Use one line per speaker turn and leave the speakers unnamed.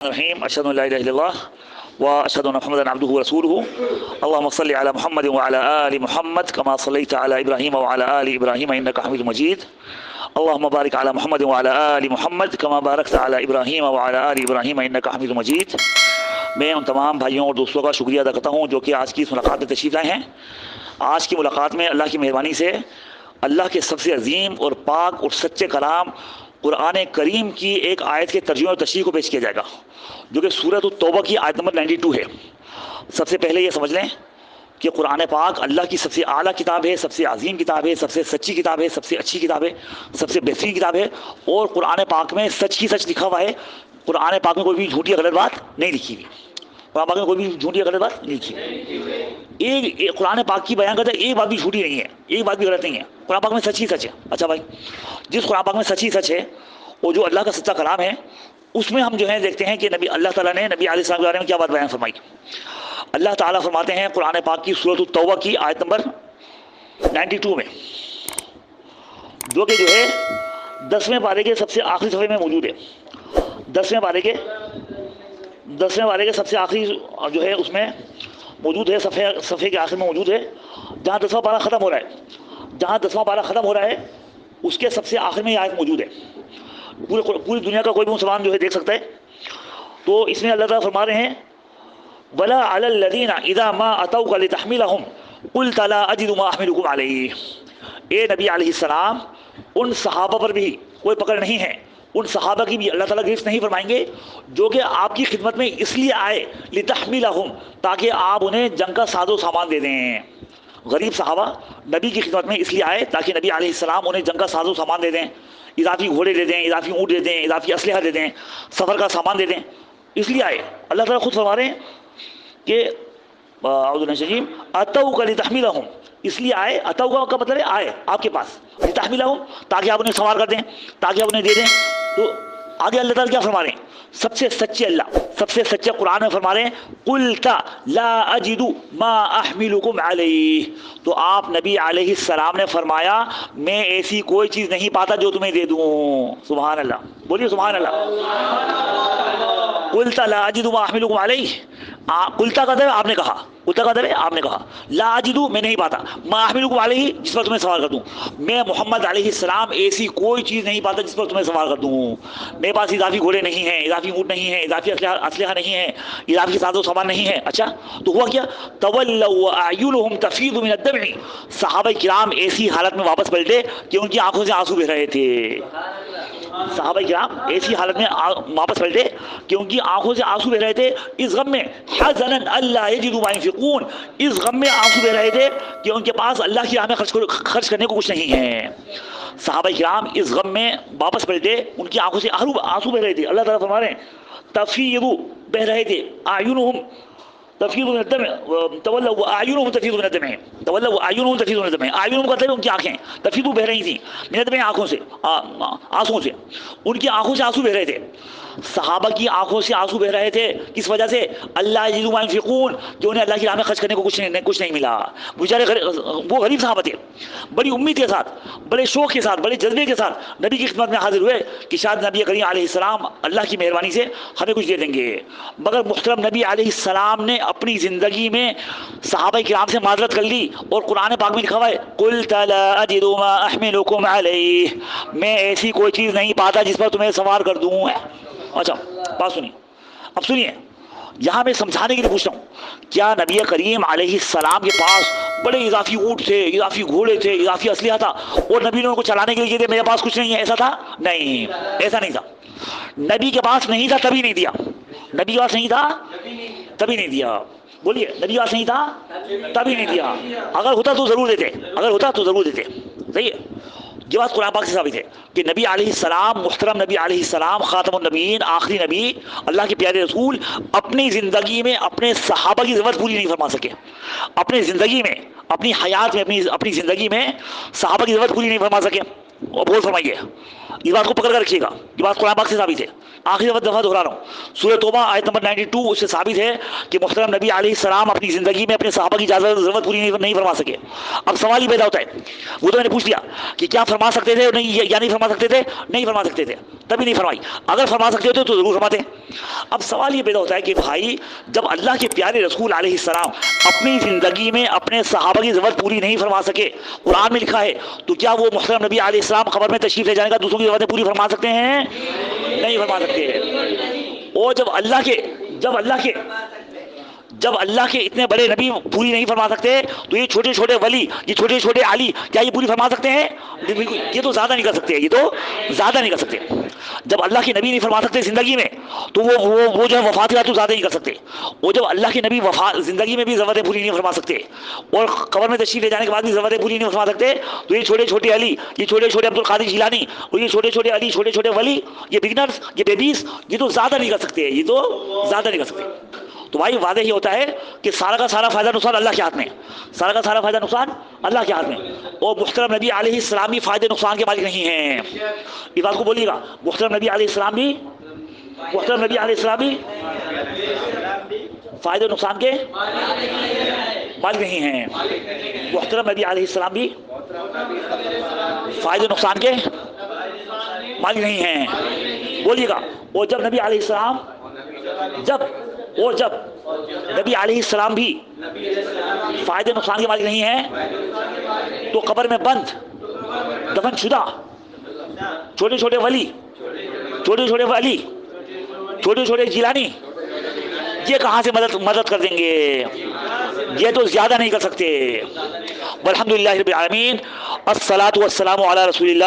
الرحیم اشهد ان لا الہ الا اللہ واشهد ان محمدا عبده ورسوله اللهم صل على محمد وعلى آل محمد كما صليت على ابراہیم وعلى آل ابراہیم انك حمید مجید اللهم بارک على محمد وعلى آل محمد كما بارکت على ابراہیم وعلى آل ابراہیم انك حمید مجید۔ میں ان تمام بھائیوں اور دوستوں کا شکریہ ادا کرتا ہوں جو کہ آج کی اس ملاقات میں تشریف لائے ہیں۔ آج کی ملاقات میں اللہ کی مہربانی سے اللہ کے سب سے عظیم اور پاک اور سچے کلام قرآن کریم کی ایک آیت کے ترجمے اور تشریح کو پیش کیا جائے گا جو کہ سورۃ التوبہ کی آیت نمبر 92 ہے۔ سب سے پہلے یہ سمجھ لیں کہ قرآن پاک اللہ کی سب سے اعلیٰ کتاب ہے، سب سے عظیم کتاب ہے، سب سے سچی کتاب ہے، سب سے اچھی کتاب ہے، سب سے بہترین کتاب ہے، اور قرآن پاک میں سچ کی سچ لکھا ہوا ہے۔ قرآن پاک میں کوئی بھی جھوٹی غلط بات نہیں لکھی ہوئی، قرآن پاک میں کوئی بھی جھوٹی غلط بات نہیں لکھی ہوئی۔ ایک قرآن پاک کی بیان کرتا ہے، ایک بات بھی جھوٹی نہیں ہے، ایک بات بھی غلط نہیں ہے، قرآن پاک میں سچ ہی سچ ہے۔ اچھا بھائی، جس قرآن پاک میں سچ ہی سچ ہے اور جو اللہ کا سچا کلام ہے، اس میں ہم جو ہے دیکھتے ہیں کہ اللہ تعالیٰ نے نبی علیہ السلام کے بارے میں کیا بات بیان فرمائی۔ اللہ تعالیٰ فرماتے ہیں قرآن پاک کی سورۃ التوبہ کی آیت نمبر 92 میں، جو کہ جو ہے 10ویں پارے کے سب سے آخری صفحے میں موجود ہے۔ 10ویں پارے کے سب سے آخری جو ہے اس میں موجود ہے، صفحے کے آخر میں موجود ہے، جہاں 10واں پارہ ختم ہو رہا ہے، اس کے سب سے آخر میں یہ آیت موجود ہے۔ پوری دنیا کا کوئی بھی مسلمان جو ہے دیکھ سکتا ہے۔ تو اس میں اللہ تعالیٰ فرما رہے ہیں وَلَا عَلَى الَّذِينَ إِذَا مَا أَتَوْكَ لِتَحْمِلَهُمْ قُلْتَ لَا أَجِدُ مَا أَحْمِلُكُمْ عَلَيْهِ۔ اے نبی علیہ السلام، ان صحابہ پر بھی کوئی پکڑ نہیں ہے، ان صحابہ کی بھی اللہ تعالیٰ گرفت نہیں فرمائیں گے جو کہ آپ کی خدمت میں اس لیے آئے لِتَحْمِلَهُمْ تاکہ آپ انہیں جنگ کا ساز و سامان دے دیں۔ غریب صحابہ نبی کی خدمت میں اس لیے آئے تاکہ نبی علیہ السلام انہیں جنگ کا ساز و سامان دے دیں، اضافی گھوڑے دے دیں، اضافی اونٹ دے دیں، اضافی اسلحہ دے دیں، سفر کا سامان دے دیں، اس لیے آئے۔ اللہ تعالیٰ خود فرما رہے ہیں کہ اعوذ باللہ من الشیطان الرجیم اتوک لتحملہم، اس لیے آئے، اتوک کا مطلب ہے آئے آپ کے پاس، لتحملہم تاکہ آپ انہیں سوار کر دیں، تاکہ آپ انہیں دے دیں۔ تو آگے اللہ تعالیٰ کیا فرما رہے ہیں؟ سب سے سچے اللہ، سب سے سچے قرآن میں فرما رہے ہیں قُلْتَ لَا أَجِدُ مَا أَحْمِلُكُمْ عَلَيْهِ، تو آپ نبی علیہ السلام نے فرمایا میں ایسی کوئی چیز نہیں پاتا جو تمہیں دے دوں۔ سبحان اللہ، بولیے سبحان اللہ۔ قُلْتَ لَا أَجِدُ مَا أَحْمِلُكُمْ عَلَيْهِ، قُلْتَ کا مطلب آپ نے کہا، قُلْتَ کا مطلب آپ نے کہا، لا اجدو میں نہیں پاتا، ما احملکم علیہ جس پر تمہیں سوار کر دوں، میں محمد علیہ السلام ایسی کوئی چیز نہیں پاتا جس پر تمہیں سوار کر دوں۔ میرے پاس اضافی گھوڑے نہیں ہیں، اضافی اونٹ نہیں ہیں، اضافی اسلحہ نہیں ہے، اضافی ساز و سامان نہیں ہے۔ اچھا تو ہوا کیا؟ تولوا واعینہم تفیض من الدمع، صحابہ کرام ایسی حالت میں واپس پلٹے کہ ان کی آنکھوں سے آنسو بہہ رہے تھے۔ صحابہ کرام ایسی حالت میں واپس پلٹے کہ ان کی آنکھوں سے آنسو بہ رہے تھے، اس غم میں حزنا الا یجدوا ما ينفقون، اس غم میں آنسو بہ رہے تھے کہ ان کے پاس اللہ کی راہ میں خرچ کرنے کو کچھ نہیں ہے۔ صحابہ کرام اس غم میں واپس پلٹے، ان کی آنکھوں سے آنسو بہ رہے تھے۔ اللہ تعالیٰ فرما رہے ہیں تفیض بہ رہے تھے، اعینہم تفیض من الدمع، تولوا واعینہم تفیض من الدمع، تولوا واعینہم تفیض من الدمع، اعینہم کا مطلب ان کی آنکھیں، تفیض بہ رہی تھیں من الدمع آنکھوں سے، آنسوؤں سے، ان کی آنکھوں سے آنسو بہ رہے تھے۔ صحابہ کی آنکھوں سے آنسو بہ رہے تھے کس وجہ سے؟ اللہ یجدوا ما ينفقون، کہ انہیں اللہ کی راہ میں خرچ کرنے کو کچھ نہیں ملا۔ بیچارے وہ غریب صحابہ تھے، بڑی امید کے ساتھ، بڑے شوق کے ساتھ، بڑے جذبے کے ساتھ نبی کی خدمت میں حاضر ہوئے کہ شاید نبی کریم علیہ السلام اللہ کی مہربانی سے ہمیں کچھ دے دیں گے۔ مگر محترم نبی علیہ السلام نے اپنی زندگی میں صحابہ کرام سے معذرت کر لی، اور قرآن پاک میں لکھا ہوا ہے قُلْتَ لَا أَجِدُ مَا أَحْمِلُكُمْ عَلَيْهِ، میں ایسی کوئی چیز نہیں پاتا جس پر تمہیں سوار کر دوں۔ اچھا بات سنیے، اب سنیے، یہاں میں سمجھانے کے لیے پوچھتا ہوں، کیا نبی کریم علیہ السلام کے پاس بڑے اضافی اونٹ تھے، اضافی گھوڑے تھے، اضافی اسلحہ تھا، اور نبی نے ان کو چلانے کے لیے میرے پاس کچھ نہیں ہے، ایسا تھا؟ نہیں، ایسا نہیں تھا۔ نبی کے پاس نہیں تھا تبھی نہیں دیا، نبی کے پاس نہیں تھا تبھی نہیں دیا۔ بولیے، نبی کے پاس نہیں تھا تبھی نہیں دیا، اگر ہوتا تو ضرور دیتے، اگر ہوتا تو ضرور دیتے۔ صحیح ہے، یہ بات قرآن پاک سے ثابت ہے کہ نبی علیہ السلام، محترم نبی علیہ السلام، خاتم النبیین، آخری نبی، اللہ کے پیارے رسول، اپنی زندگی میں اپنے صحابہ کی ضرورت پوری نہیں فرما سکے، اپنی زندگی میں، اپنی حیات میں، اپنی زندگی میں صحابہ کی ضرورت پوری نہیں فرما سکے۔ اور غور فرمائیے، اس بات کو پکڑ کر رکھیے گا، یہ بات قرآن پاک سے ثابت ہے، آخری دفعہ دہرا رہا ہوں، سورہ توبہ آیت نمبر 92، اس سے ثابت ہے کہ محترم نبی علیہ السلام اپنی زندگی میں اپنے صحابہ کی اجازت ضرورت پوری نہیں فرما سکے۔ اب سوال یہ پیدا ہوتا ہے، وہ تو میں نے پوچھ لیا کہ کیا فرما سکتے تھے نہیں، یا نہیں فرما سکتے تھے؟ نہیں فرما سکتے تھے، تبھی نہیں فرمائی، اگر فرما سکتے ہوتے تو ضرور فرماتے۔ اب سوال یہ پیدا ہوتا ہے کہ بھائی جب اللہ کے پیارے رسول علیہ السلام اپنی زندگی میں اپنے صحابہ کی ضرورت پوری نہیں فرما سکے، قرآن میں لکھا ہے، تو کیا وہ محترم نبی علیہ السلام قبر میں تشریف لے جانے کا دوسروں کی ضرورتیں پوری فرما سکتے ہیں؟ نہیں فرما سکتے۔ اور جب اللہ کے اتنے بڑے نبی پوری نہیں فرما سکتے تو یہ چھوٹے چھوٹے ولی، یہ چھوٹے چھوٹے علی، کیا یہ پوری فرما سکتے ہیں؟ یہ تو زیادہ نہیں کر سکتے، یہ تو زیادہ نہیں کر سکتے۔ جب اللہ کے نبی نہیں فرما سکتے زندگی میں تو وہ جو ہے وفات کے بعد تو زیادہ نہیں کر سکتے۔ اور جب اللہ کے نبی زندگی میں بھی ضرورتیں پوری نہیں فرما سکتے اور قبر میں تشریف لے جانے کے بعد بھی ضرورتیں پوری نہیں فرما سکتے، تو یہ چھوٹے چھوٹے علی، یہ چھوٹے چھوٹے عبد القادر جیلانی اور یہ چھوٹے چھوٹے علی، چھوٹے چھوٹے ولی، یہ بگنرز، یہ بیبیز، یہ تو زیادہ نہیں کر سکتے، یہ تو زیادہ نہیں کر سکتے۔ تو بھائی واضح یہ ہوتا ہے کہ سارا کا سارا فائدہ نقصان اللہ کے ہاتھ میں، سارا کا سارا فائدہ نقصان اللہ کے ہاتھ میں، اور محترم نبی علیہ السلام بھی فائدے نقصان کے مالک نہیں ہیں۔ اس بات کو بولیے گا، محترم نبی علیہ السلام بھی فائدے نقصان کے مالک نہیں ہیں۔ محترم نبی علیہ السلام بھی فائدے نقصان کے مالک نہیں ہیں، بولیے گا۔ اور جب نبی علیہ السلام جب نبی علیہ السلام بھی فائدے نقصان کے مالک نہیں ہیں، تو قبر میں بند، دفن شدہ چھوٹے چھوٹے ولی، چھوٹے چھوٹے ولی، چھوٹے چھوٹے جیلانی، یہ کہاں سے مدد کر دیں گے؟ یہ تو زیادہ نہیں کر سکتے۔ والحمدللہ رب العالمین، الصلاۃ والسلام علی رسول اللہ۔